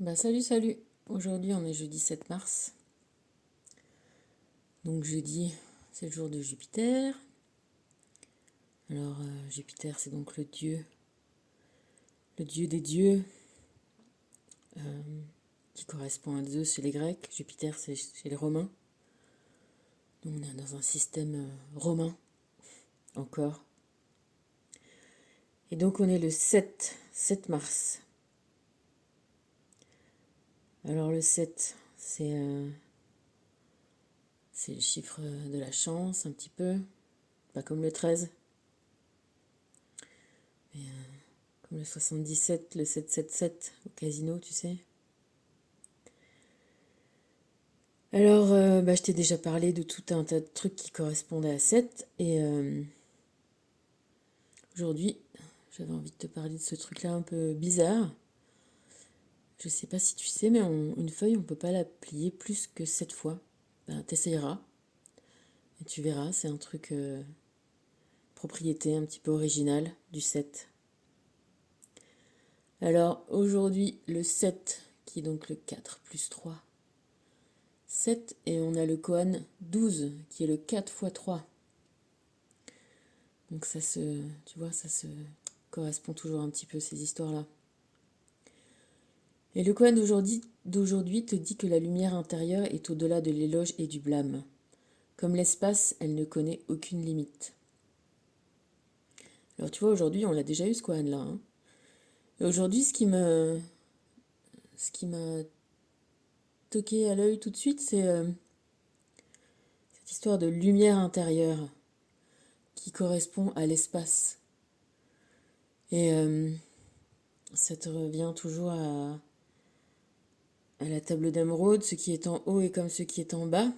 Salut. Aujourd'hui, on est jeudi 7 mars. Donc jeudi, c'est le jour de Jupiter. Alors Jupiter, c'est donc le dieu des dieux, euh, qui correspond à Zeus chez les Grecs. Jupiter, c'est chez les Romains. Donc on est dans un système romain encore. Et donc on est le 7 mars. Alors le 7, c'est le chiffre de la chance un petit peu. Pas comme le 13. Comme le 77, le 777 au casino, tu sais. Alors, je t'ai déjà parlé de tout un tas de trucs qui correspondaient à 7. Et aujourd'hui, j'avais envie de te parler de ce truc-là un peu bizarre. Je sais pas si tu sais, mais une feuille, on peut pas la plier plus que 7 fois. T'essayeras. Et tu verras, c'est un truc propriété un petit peu originale du 7. Alors, aujourd'hui, le 7, qui est donc le 4 plus 3. 7, et on a le koan 12, qui est le 4 fois 3. Donc tu vois, ça se correspond toujours un petit peu, ces histoires-là. Et le koan d'aujourd'hui te dit que la lumière intérieure est au-delà de l'éloge et du blâme. Comme l'espace, elle ne connaît aucune limite. Alors tu vois, aujourd'hui, on l'a déjà eu ce koan-là, hein. Et aujourd'hui, ce qui m'a toqué à l'œil tout de suite, c'est cette histoire de lumière intérieure qui correspond à l'espace. Et ça te revient toujours à la table d'émeraude, ce qui est en haut est comme ce qui est en bas.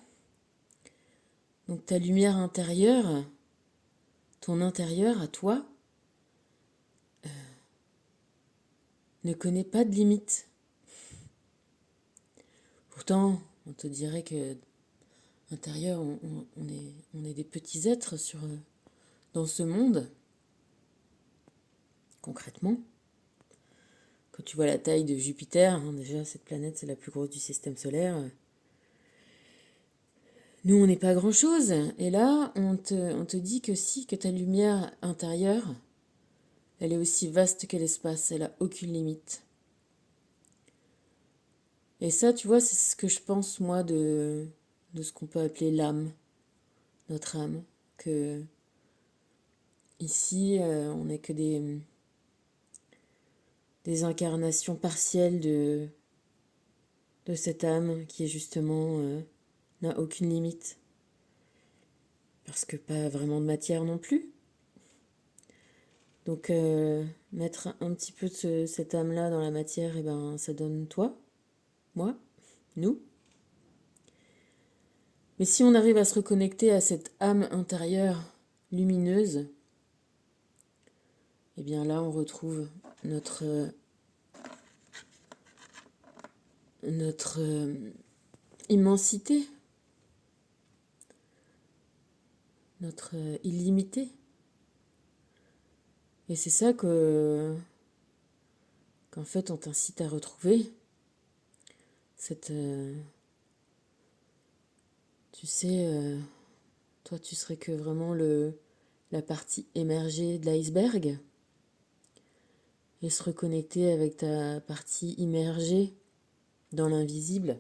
Donc ta lumière intérieure, ton intérieur à toi, ne connaît pas de limite. Pourtant, on te dirait que intérieur, on est des petits êtres dans ce monde, concrètement. Quand tu vois la taille de Jupiter, hein, déjà cette planète c'est la plus grosse du système solaire. Nous on n'est pas grand-chose. Et là on te dit que ta lumière intérieure, elle est aussi vaste que l'espace, elle a aucune limite. Et ça, tu vois, c'est ce que je pense, moi, de ce qu'on peut appeler l'âme, notre âme. Que ici, on n'est que des incarnations partielles de cette âme qui, justement, n'a aucune limite. Parce que pas vraiment de matière non plus. Donc, mettre un petit peu de cette âme-là dans la matière, et ben, ça donne toi, moi, nous. Mais si on arrive à se reconnecter à cette âme intérieure lumineuse, et bien là on retrouve notre immensité, notre illimité. Et c'est ça qu'en fait on t'incite à retrouver cette, tu sais, toi tu serais que vraiment la partie émergée de l'iceberg, et se reconnecter avec ta partie immergée dans l'invisible.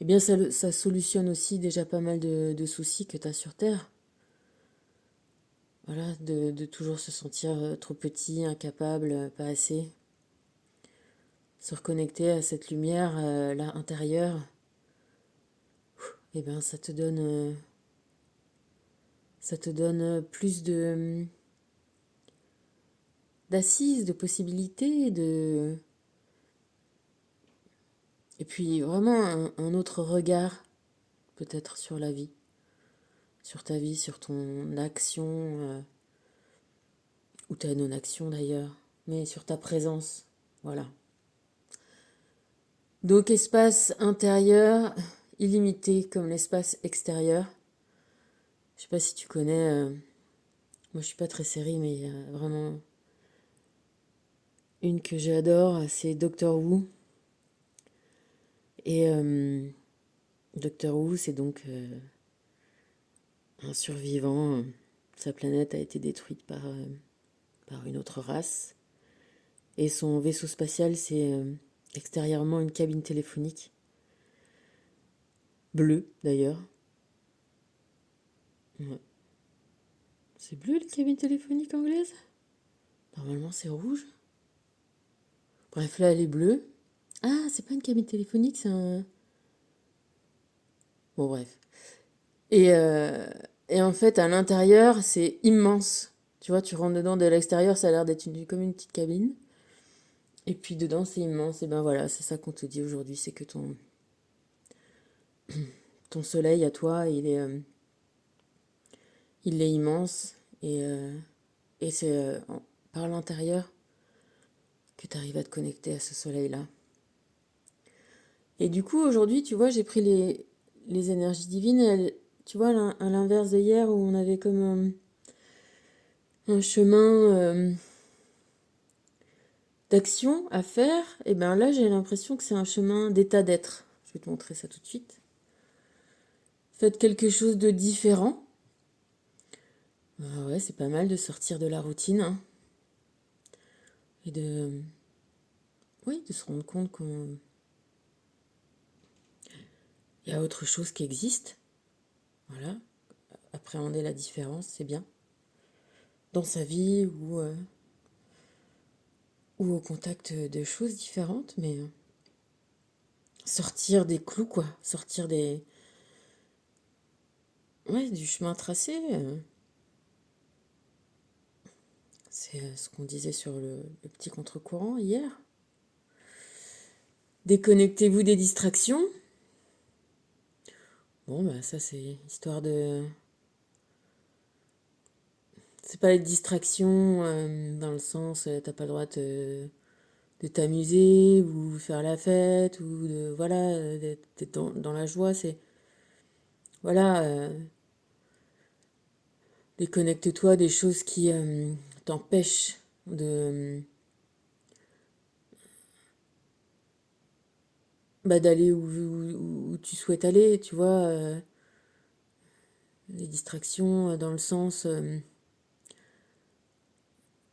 Eh bien ça solutionne aussi déjà pas mal de soucis que tu as sur Terre. Voilà, de toujours se sentir trop petit, incapable, pas assez. Se reconnecter à cette lumière là intérieure, et ben ça te donne plus d'assises, de possibilités, et puis vraiment un autre regard peut-être sur la vie, sur ta vie, sur ton action, ou ta non-action d'ailleurs, mais sur ta présence, voilà. Donc espace intérieur illimité comme l'espace extérieur. Je sais pas si tu connais, moi je suis pas très série, mais il y a vraiment Une que j'adore, c'est Doctor Who. Et Doctor Who, c'est donc un survivant. Sa planète a été détruite par une autre race. Et son vaisseau spatial, c'est extérieurement une cabine téléphonique. Bleue, d'ailleurs. Ouais. C'est bleu, les cabines téléphoniques anglaises? Normalement, c'est rouge. Bref, là, elle est bleue. Ah, c'est pas une cabine téléphonique, c'est un... Bon, bref. Et, euh, et en fait, à l'intérieur, c'est immense. Tu vois, tu rentres dedans, de l'extérieur, ça a l'air d'être comme une petite cabine. Et puis dedans, c'est immense. Et ben voilà, c'est ça qu'on te dit aujourd'hui, c'est que ton soleil à toi, il est immense. Et c'est par l'intérieur que tu arrives à te connecter à ce soleil-là. Et du coup, aujourd'hui, tu vois, j'ai pris les énergies divines. Tu vois, à l'inverse de hier, où on avait comme un chemin d'action à faire, et bien là, j'ai l'impression que c'est un chemin d'état d'être. Je vais te montrer ça tout de suite. Faites quelque chose de différent. Ah ouais, c'est pas mal de sortir de la routine, hein, et oui, de se rendre compte qu'il y a autre chose qui existe. Voilà, appréhender la différence, c'est bien. Dans sa vie ou au contact de choses différentes, mais sortir des clous, quoi. Sortir ouais, du chemin tracé. C'est ce qu'on disait sur le petit contre-courant hier. Déconnectez-vous des distractions. Bon, bah ça c'est histoire de... C'est pas les distractions dans le sens t'as pas le droit de t'amuser ou faire la fête ou de voilà d'être dans la joie. C'est voilà, déconnecte-toi des choses qui t'empêchent d'aller où tu souhaites aller, tu vois. Les distractions dans le sens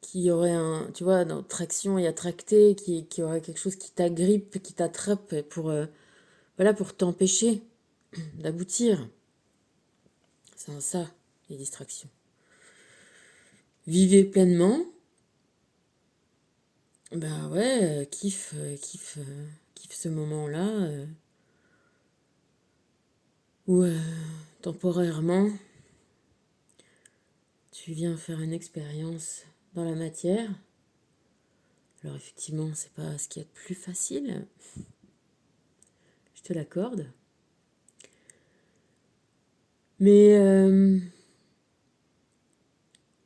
qui aurait un, tu vois, dans traction et attracter, qui aurait quelque chose qui t'agrippe, qui t'attrape voilà, pour t'empêcher d'aboutir. C'est ça, les distractions. Vivez pleinement. Ben ouais, kiffe ce moment-là où temporairement tu viens faire une expérience dans la matière. Alors effectivement, c'est pas ce qu'il y a de plus facile, je te l'accorde. Mais, euh,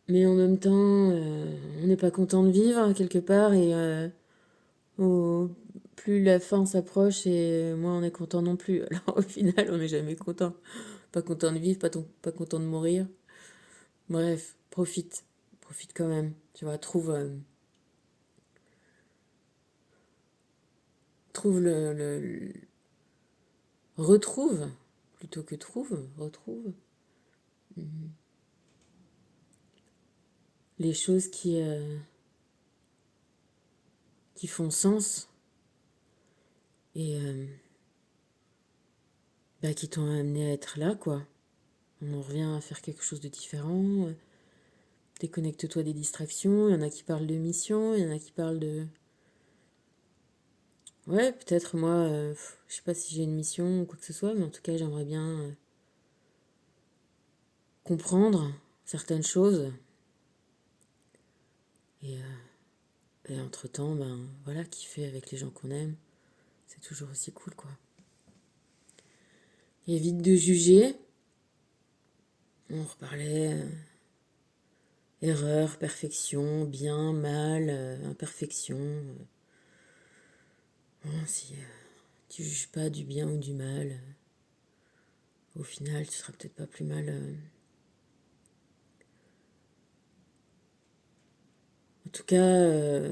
mais en même temps, on n'est pas content de vivre quelque part et plus la fin s'approche et moins on est content non plus. Alors au final, on n'est jamais content. Pas content de vivre, pas content de mourir. Bref, profite. Profite quand même. Tu vois, trouve retrouve, plutôt que retrouve les choses qui font sens et bah, qui t'ont amené à être là, quoi. On en revient à faire quelque chose de différent. Déconnecte-toi des distractions. Il y en a qui parlent de mission, il y en a qui parlent de... Ouais, peut-être moi, je sais pas si j'ai une mission ou quoi que ce soit, mais en tout cas, j'aimerais bien comprendre certaines choses. Et, et entre-temps, ben voilà, kiffer avec les gens qu'on aime. C'est toujours aussi cool, quoi. Évite de juger. On reparlait erreur, perfection, bien, mal, imperfection. Bon, si tu juges pas du bien ou du mal, au final, tu seras peut-être pas plus mal. En tout cas,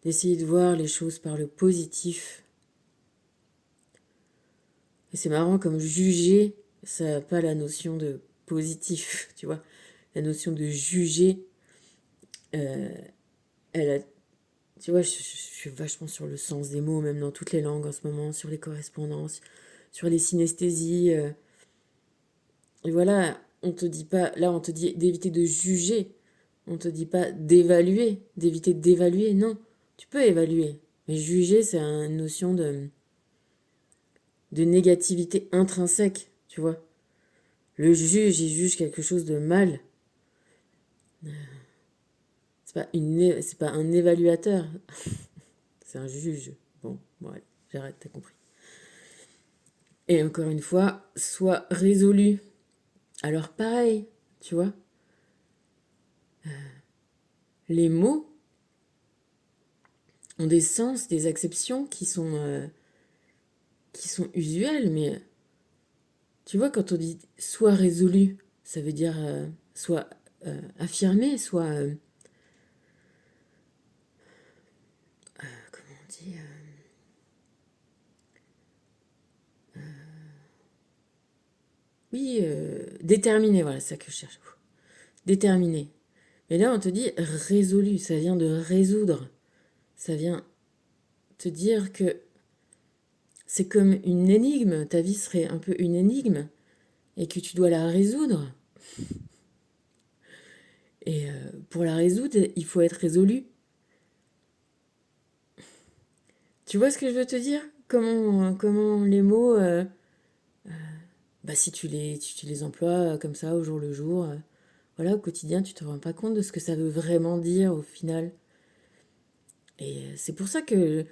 d'essayer de voir les choses par le positif. Et c'est marrant, comme juger, ça n'a pas la notion de positif, tu vois. La notion de juger, elle a... Tu vois, je suis vachement sur le sens des mots, même dans toutes les langues en ce moment, sur les correspondances, sur les synesthésies. Et voilà, on te dit pas... Là, on te dit d'éviter de juger. On te dit pas d'évaluer, d'éviter d'évaluer. Non, tu peux évaluer. Mais juger, c'est une notion de négativité intrinsèque, tu vois. Le juge, il juge quelque chose de mal. C'est pas un évaluateur. C'est un juge. Bon, ouais, j'arrête, t'as compris. Et encore une fois, sois résolu. Alors pareil, tu vois, les mots ont des sens, des acceptions qui sont usuelles, mais tu vois, quand on dit sois résolu, ça veut dire soit affirmé, soit... comment on dit Oui, déterminé, voilà, c'est ça que je cherche. Déterminé. Mais là, on te dit résolu, ça vient de résoudre. Ça vient te dire que c'est comme une énigme, ta vie serait un peu une énigme, et que tu dois la résoudre. Et pour la résoudre, il faut être résolu. Tu vois ce que je veux te dire? Comment les mots, bah si tu les emploies comme ça au jour le jour, voilà, au quotidien, tu te rends pas compte de ce que ça veut vraiment dire au final. Et c'est pour ça que,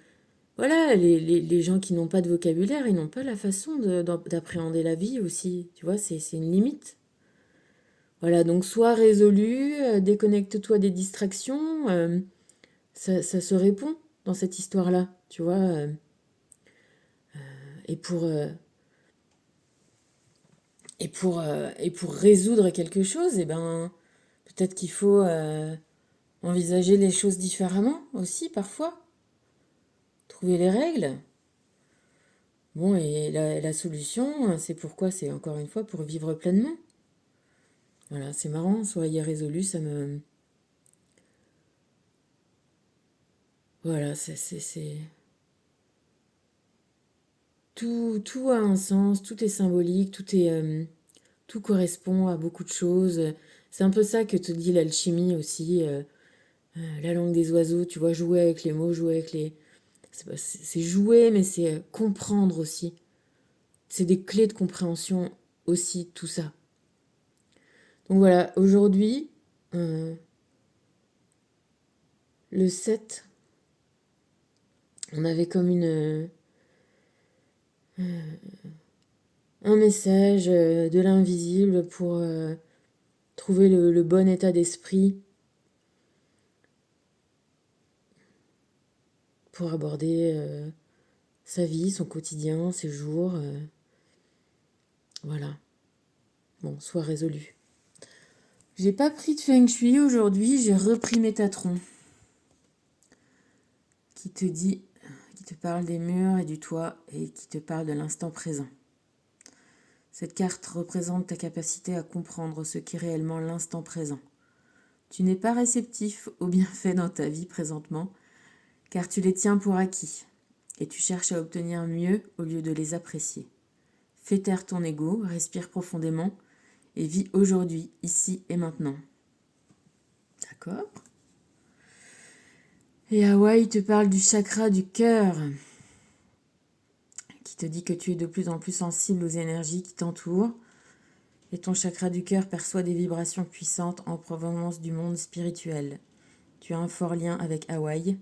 voilà, les gens qui n'ont pas de vocabulaire, ils n'ont pas la façon d'appréhender la vie aussi. Tu vois, c'est une limite. Voilà, donc sois résolu, déconnecte-toi des distractions. Ça se répond dans cette histoire-là, tu vois. Et pour, euh, et pour résoudre quelque chose, eh ben, peut-être qu'il faut envisager les choses différemment aussi, parfois. Trouver les règles. Bon, et la solution, c'est pourquoi? C'est encore une fois pour vivre pleinement. Voilà, c'est marrant, soyez résolus, ça me... Voilà, tout a un sens, tout est symbolique, tout correspond à beaucoup de choses. C'est un peu ça que te dit l'alchimie aussi, la langue des oiseaux, tu vois, jouer avec les mots, jouer avec les... C'est jouer, mais c'est comprendre aussi. C'est des clés de compréhension aussi, tout ça. Donc voilà, aujourd'hui, euh, le 7, on avait comme un message de l'invisible pour trouver le bon état d'esprit pour aborder sa vie, son quotidien, ses jours. Voilà. Bon, sois résolu. J'ai pas pris de feng shui aujourd'hui, j'ai repris Métatron qui te dit, qui te parle des murs et du toit et qui te parle de l'instant présent. Cette carte représente ta capacité à comprendre ce qu'est réellement l'instant présent. Tu n'es pas réceptif aux bienfaits dans ta vie présentement, car tu les tiens pour acquis, et tu cherches à obtenir mieux au lieu de les apprécier. Fais taire ton ego, respire profondément, et vis aujourd'hui, ici et maintenant. D'accord? Et Hawaï te parle du chakra du cœur, qui te dit que tu es de plus en plus sensible aux énergies qui t'entourent, et ton chakra du cœur perçoit des vibrations puissantes en provenance du monde spirituel. Tu as un fort lien avec Hawaï.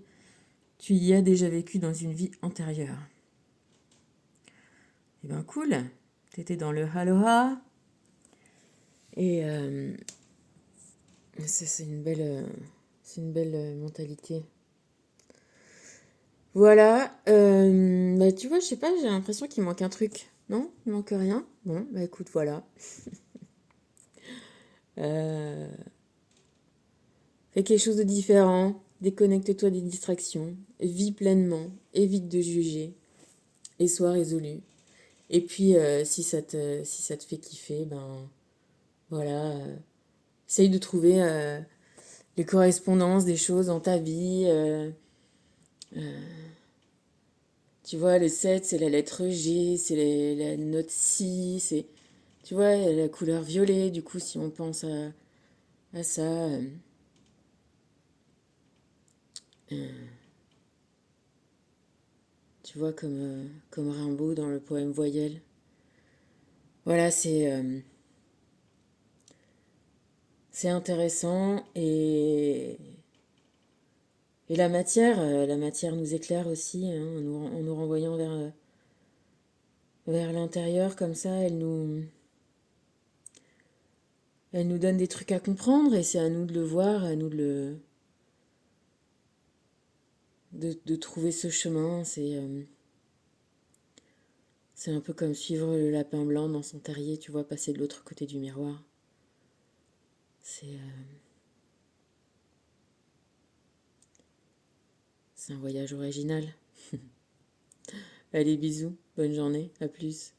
Tu y as déjà vécu dans une vie antérieure. Eh ben cool. T'étais dans le Aloha. Et c'est une belle mentalité. Voilà. Bah tu vois, je sais pas, j'ai l'impression qu'il manque un truc. Non, il manque rien. Bon, bah écoute, voilà. Fais quelque chose de différent. déconnecte-toi des distractions, vis pleinement, évite de juger et sois résolu. Et puis, si ça te fait kiffer, ben voilà, essaye de trouver les correspondances des choses dans ta vie. Tu vois, le 7, c'est la lettre G, c'est la note Si, c'est, tu vois, la couleur violet. Du coup, si on pense à ça, tu vois, comme Rimbaud dans le poème Voyelle. Voilà, c'est intéressant et la matière nous éclaire aussi, hein, en nous renvoyant vers l'intérieur comme ça, elle nous donne des trucs à comprendre et c'est à nous de le voir, à nous de trouver ce chemin. C'est un peu comme suivre le lapin blanc dans son terrier, tu vois, passer de l'autre côté du miroir. C'est un voyage original. Allez, bisous, bonne journée, à plus.